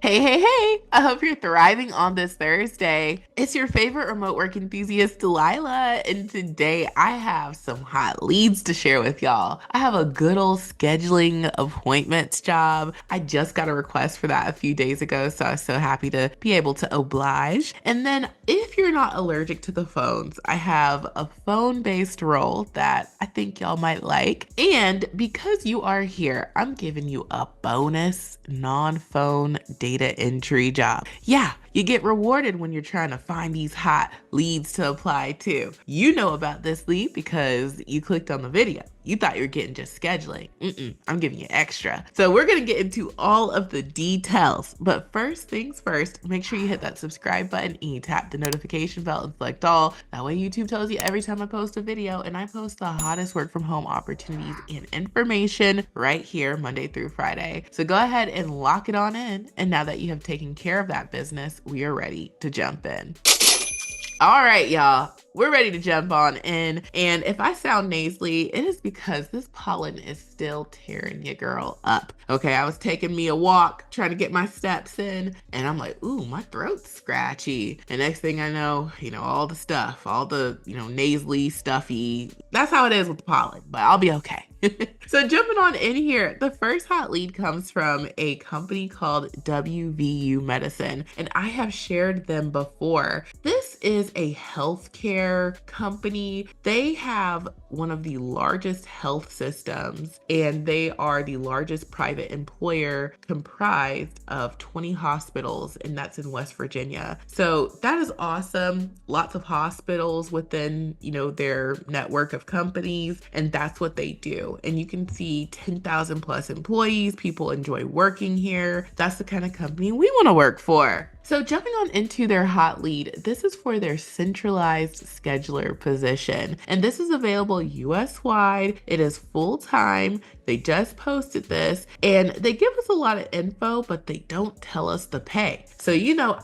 Hey, hey, hey! I hope you're thriving on this Thursday. It's your favorite remote work enthusiast, Delilah, and today I have some hot leads to share with y'all. I have a good old scheduling appointments job. I just got a request for that a few days ago, so I was so happy to be able to oblige. And then, if you're not allergic to the phones, I have a phone-based role that I think y'all might like. And because you are here, I'm giving you a bonus non-phone data entry job. Yeah, you get rewarded when you're trying to find these hot leads to apply to. You know about this lead because you clicked on the video. You thought you were getting just scheduling. I'm giving you extra. So we're gonna get into all of the details. But first things first, make sure you hit that subscribe button and you tap the notification bell and select all. That way YouTube tells you every time I post a video, and I post the hottest work from home opportunities and information right here Monday through Friday. So go ahead and lock it on in. And now that you have taken care of that business, we are ready to jump in. All right, y'all, we're ready to jump on in. And if I sound nasally, it is because this pollen is still tearing your girl up. Okay, I was taking me a walk, trying to get my steps in, and I'm like, ooh, my throat's scratchy. And next thing I know, all the stuff, all the, nasally, stuffy. That's how it is with the pollen, but I'll be okay. So jumping on in here, the first hot lead comes from a company called WVU Medicine, and I have shared them before. This is a healthcare company. They have one of the largest health systems, and they are the largest private employer comprised of 20 hospitals, and that's in West Virginia. So that is awesome. Lots of hospitals within, their network of companies, and that's what they do. And you can see 10,000 plus employees. People enjoy working here. That's the kind of company we want to work for. So jumping on into their hot lead, this is for their centralized scheduler position. And this is available US wide. It is full time. They just posted this and they give us a lot of info, but they don't tell us the pay. So,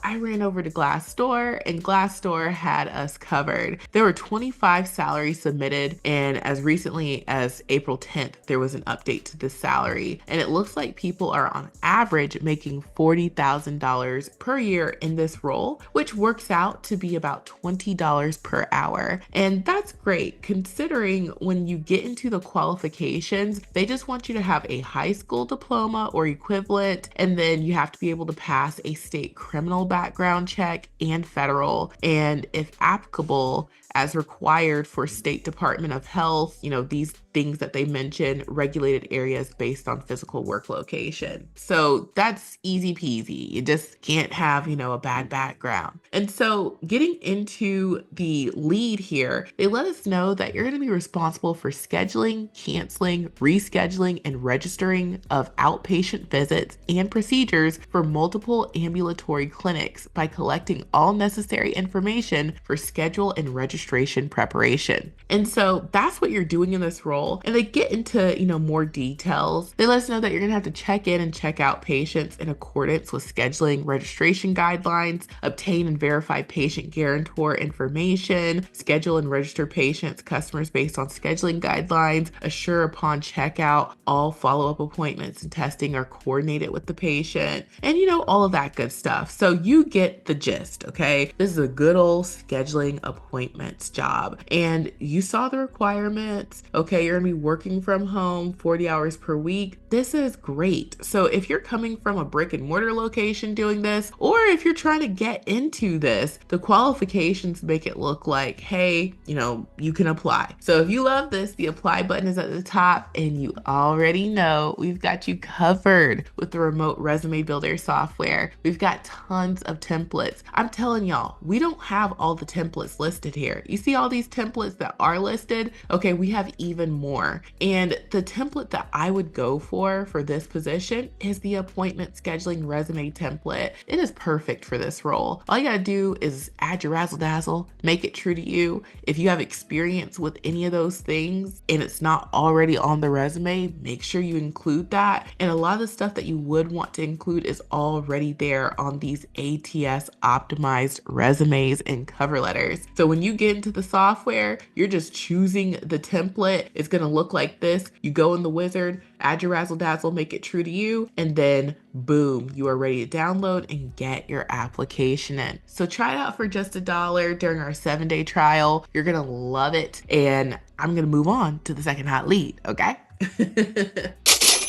I ran over to Glassdoor and Glassdoor had us covered. There were 25 salaries submitted, and as recently as April 10th, there was an update to the salary. And it looks like people are on average making $40,000 per year in this role, which works out to be about $20 per hour. And that's great considering when you get into the qualifications, they just want you to have a high school diploma or equivalent, and then you have to be able to pass a state criminal background check and federal, and if applicable, as required for State Department of Health, these things that they mention, regulated areas based on physical work location. So that's easy peasy. You just can't have, a bad background. And so getting into the lead here, they let us know that you're going to be responsible for scheduling, canceling, rescheduling, and registering of outpatient visits and procedures for multiple ambulatory clinics by collecting all necessary information for schedule and registration preparation. And so that's what you're doing in this role. And they get into, more details. They let us know that you're going to have to check in and check out patients in accordance with scheduling registration guidelines, obtain and verify patient guarantor information, schedule and register patients, customers based on scheduling guidelines, assure upon checkout all follow-up appointments and testing are coordinated with the patient, and all of that good stuff. So you get the gist, okay? This is a good old scheduling appointments job. And you saw the requirements. Okay, you're gonna be working from home 40 hours per week. This is great. So if you're coming from a brick and mortar location doing this, or if you're trying to get into this, the qualifications make it look like, hey, you can apply. So if you love this, the apply button is at the top, and you already know we've got you covered with the remote resume builder software. We've got tons of templates. I'm telling y'all, we don't have all the templates listed here. You see all these templates that are listed? Okay, we have even more. And the template that I would go for this position is the appointment scheduling resume template. It is perfect for this role. All you gotta do is add your razzle dazzle, make it true to you. If you have experience with any of those things and it's not already on the resume, make sure you include that. And a lot of the stuff that you would want to include is already there on these ATS optimized resumes and cover letters. So when you get into the software, you're just choosing the template. It's gonna look like this. You go in the wizard, add your razzle dazzle, make it true to you, and then boom, you are ready to download and get your application in. So try it out for just $1 during our 7-day trial. You're gonna love it. And I'm gonna move on to the second hot lead, okay?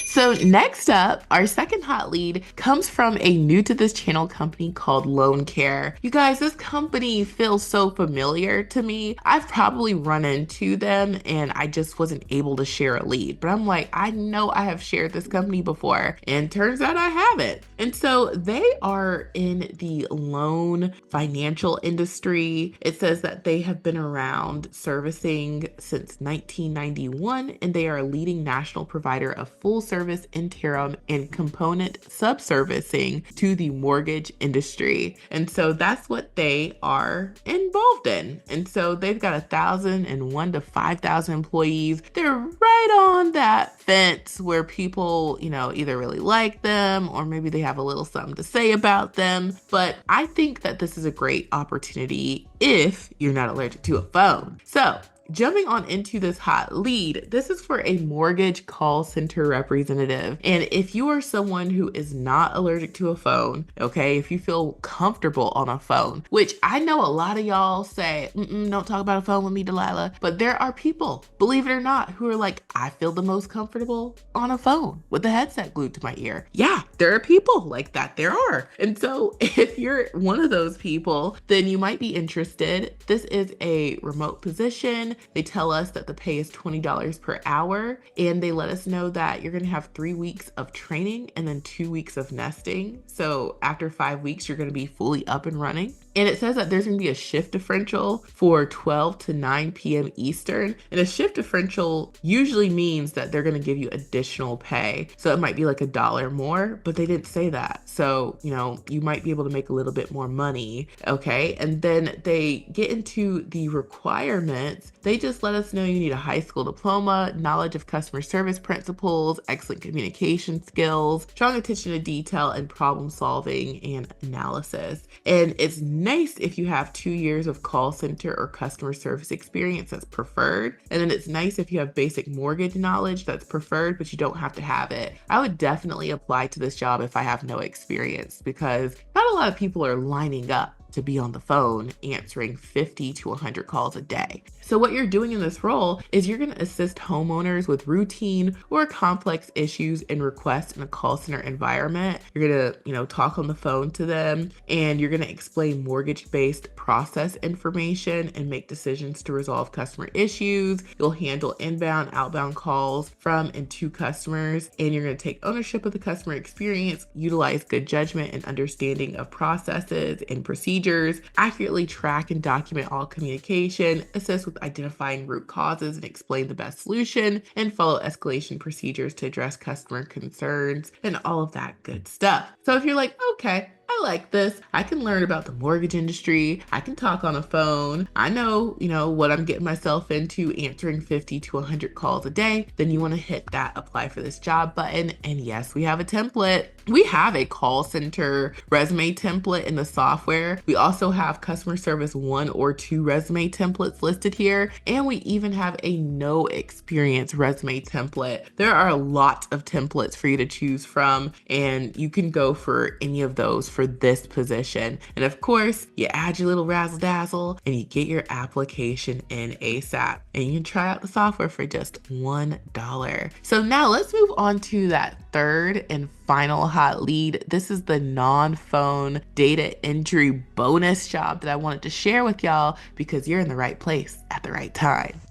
So next up, our second hot lead comes from a new to this channel company called Loan Care. You guys, this company feels so familiar to me. I've probably run into them and I just wasn't able to share a lead, but I'm like, I know I have shared this company before, and turns out I haven't. And so they are in the loan financial industry. It says that they have been around servicing since 1991, and they are a leading national provider of full service interim and component subservicing to the mortgage industry. And so that's what they are involved in. And so they've got 1,001 to 5,000 employees. They're right on that fence where people, either really like them or maybe they have a little something to say about them. But I think that this is a great opportunity if you're not allergic to a phone. So jumping on into this hot lead, this is for a mortgage call center representative. And if you are someone who is not allergic to a phone, okay, if you feel comfortable on a phone, which I know a lot of y'all say, don't talk about a phone with me, Delilah. But there are people, believe it or not, who are like, I feel the most comfortable on a phone with the headset glued to my ear. Yeah, there are people like that. There are. And so if you're one of those people, then you might be interested. This is a remote position. They tell us that the pay is $20 per hour, and they let us know that you're going to have 3 weeks of training and then 2 weeks of nesting. So after 5 weeks, you're going to be fully up and running. And it says that there's going to be a shift differential for 12 to 9 p.m. Eastern. And a shift differential usually means that they're going to give you additional pay. So it might be like $1 more, but they didn't say that. So, you might be able to make a little bit more money. Okay. And then they get into the requirements. They just let us know you need a high school diploma, knowledge of customer service principles, excellent communication skills, strong attention to detail, and problem solving and analysis. And it's nice if you have 2 years of call center or customer service experience. That's preferred. And then it's nice if you have basic mortgage knowledge. That's preferred, but you don't have to have it. I would definitely apply to this job if I have no experience, because not a lot of people are lining up to be on the phone answering 50 to 100 calls a day. So what you're doing in this role is you're going to assist homeowners with routine or complex issues and requests in a call center environment. You're going to, talk on the phone to them, and you're going to explain mortgage-based process information and make decisions to resolve customer issues. You'll handle inbound, outbound calls from and to customers, and you're going to take ownership of the customer experience, utilize good judgment and understanding of processes and procedures, accurately track and document all communication, assist with identifying root causes and explain the best solution, and follow escalation procedures to address customer concerns, and all of that good stuff. So if you're like, okay, I like this. I can learn about the mortgage industry. I can talk on a phone. I know, what I'm getting myself into answering 50 to 100 calls a day. Then you want to hit that apply for this job button. And yes, we have a template. We have a call center resume template in the software. We also have customer service 1 or 2 resume templates listed here. And we even have a no experience resume template. There are a lot of templates for you to choose from, and you can go for any of those for this position. And of course, you add your little razzle dazzle and you get your application in ASAP, and you can try out the software for just $1. So now let's move on to that third and final hot lead. This is the non-phone data entry bonus job that I wanted to share with y'all because you're in the right place at the right time.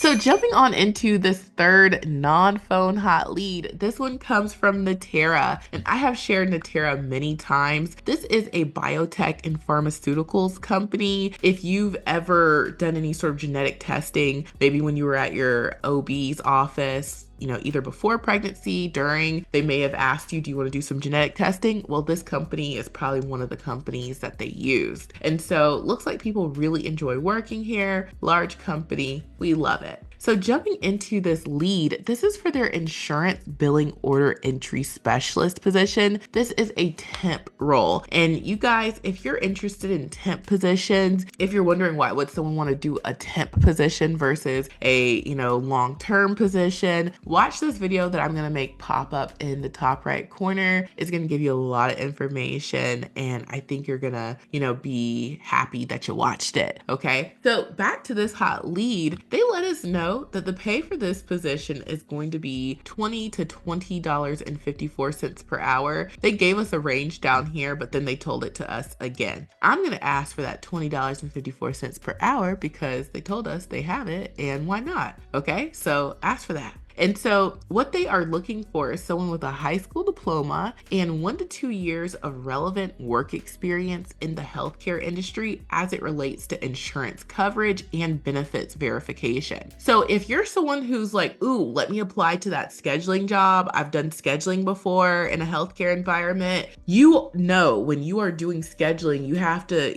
So jumping on into this third non-phone hot lead, this one comes from Natera, and I have shared Natera many times. This is a biotech and pharmaceuticals company. If you've ever done any sort of genetic testing, maybe when you were at your OB's office, either before pregnancy, during, they may have asked you, do you want to do some genetic testing? Well, this company is probably one of the companies that they used. And so looks like people really enjoy working here. Large company, we love it. So jumping into this lead, this is for their insurance billing order entry specialist position. This is a temp role. And you guys, if you're interested in temp positions, if you're wondering why would someone want to do a temp position versus a, long-term position, watch this video that I'm going to make pop up in the top right corner. It's going to give you a lot of information, and I think you're going to, be happy that you watched it. Okay. So back to this hot lead, they let us know that the pay for this position is going to be $20 to $20.54 per hour. They gave us a range down here, but then they told it to us again. I'm going to ask for that $20.54 per hour because they told us they have it, and why not? Okay, so ask for that. And so what they are looking for is someone with a high school diploma and 1 to 2 years of relevant work experience in the healthcare industry as it relates to insurance coverage and benefits verification. So if you're someone who's like, ooh, let me apply to that scheduling job, I've done scheduling before in a healthcare environment, when you are doing scheduling, you have to,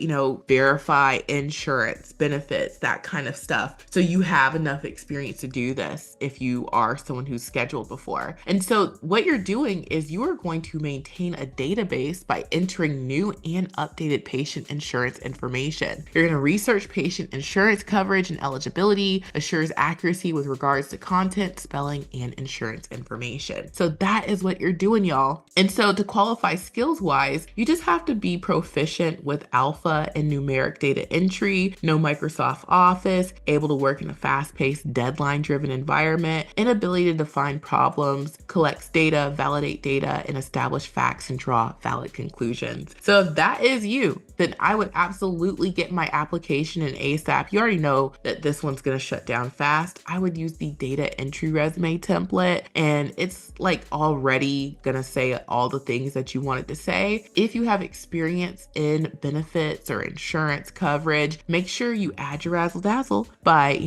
verify insurance, benefits, that kind of stuff. So you have enough experience to do this if you are someone who's scheduled before. And so what you're doing is you are going to maintain a database by entering new and updated patient insurance information. You're going to research patient insurance coverage and eligibility, assures accuracy with regards to content, spelling, and insurance information. So that is what you're doing, y'all. And so to qualify skills wise, you just have to be proficient with alpha and numeric data entry, know Microsoft Office, able to work in a fast-paced, deadline-driven environment, and ability to define problems, collects data, validate data, and establish facts and draw valid conclusions. So if that is you, then I would absolutely get my application in ASAP. You already know that this one's going to shut down fast. I would use the data entry resume template, and it's like already going to say all the things that you want it to say. If you have experience in benefits or insurance coverage, make sure you add your razzle dazzle by,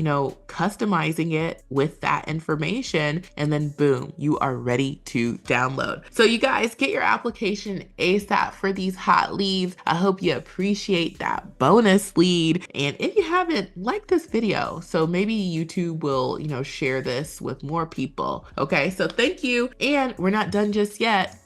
customizing it with that information, and then boom, you are ready to download. So you guys, get your application ASAP for these hot leads. I hope you appreciate that bonus lead. And if you haven't, like this video, so maybe YouTube will, share this with more people. Okay, so thank you. And we're not done just yet.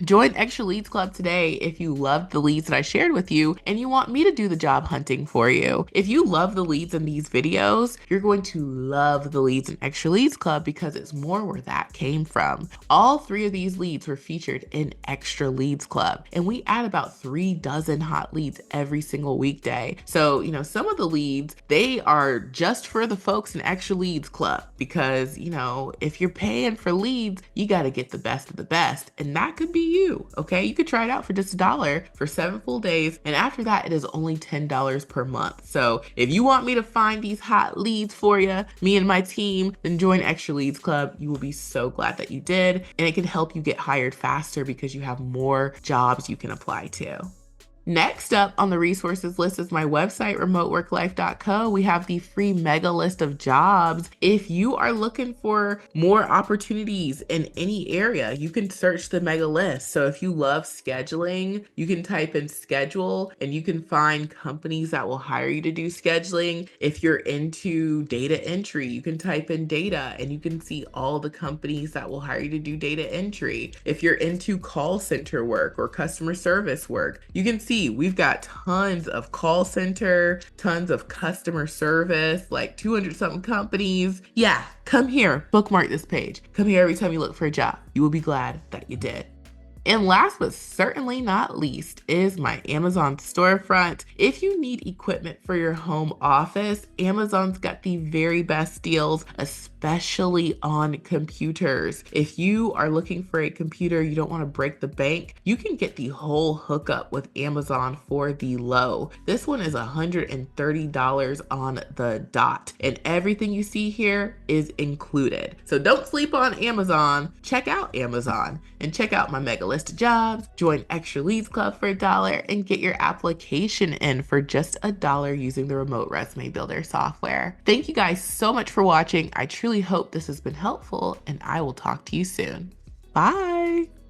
Join Extra Leads Club today if you loved the leads that I shared with you and you want me to do the job hunting for you. If you love the leads in these videos, you're going to love the leads in Extra Leads Club because it's more where that came from. All 3 of these leads were featured in Extra Leads Club, and we add about 3 dozen hot leads every single weekday. So, some of the leads, they are just for the folks in Extra Leads Club because, if you're paying for leads, you got to get the best of the best, and that could be you. Okay, you could try it out for just $1 for 7 full days, and after that it is only $10 per month. So if you want me to find these hot leads for you, me and my team, then join Extra Leads Club. You will be so glad that you did, and it can help you get hired faster because you have more jobs you can apply to. Next up on the resources list is my website, remoteworklife.co. We have the free mega list of jobs. If you are looking for more opportunities in any area, you can search the mega list. So if you love scheduling, you can type in schedule and you can find companies that will hire you to do scheduling. If you're into data entry, you can type in data and you can see all the companies that will hire you to do data entry. If you're into call center work or customer service work, you can see we've got tons of call center, tons of customer service, like 200 something companies. Yeah, come here, bookmark this page. Come here every time you look for a job. You will be glad that you did. And last but certainly not least is my Amazon storefront. If you need equipment for your home office, Amazon's got the very best deals, especially especially on computers. If you are looking for a computer, you don't want to break the bank, you can get the whole hookup with Amazon for the low. This one is $130 on the dot, and everything you see here is included. So don't sleep on Amazon. Check out Amazon and check out my mega list of jobs, join Extra Leads Club for $1, and get your application in for just $1 using the remote resume builder software. Thank you guys so much for watching. I truly hope this has been helpful, and I will talk to you soon. Bye.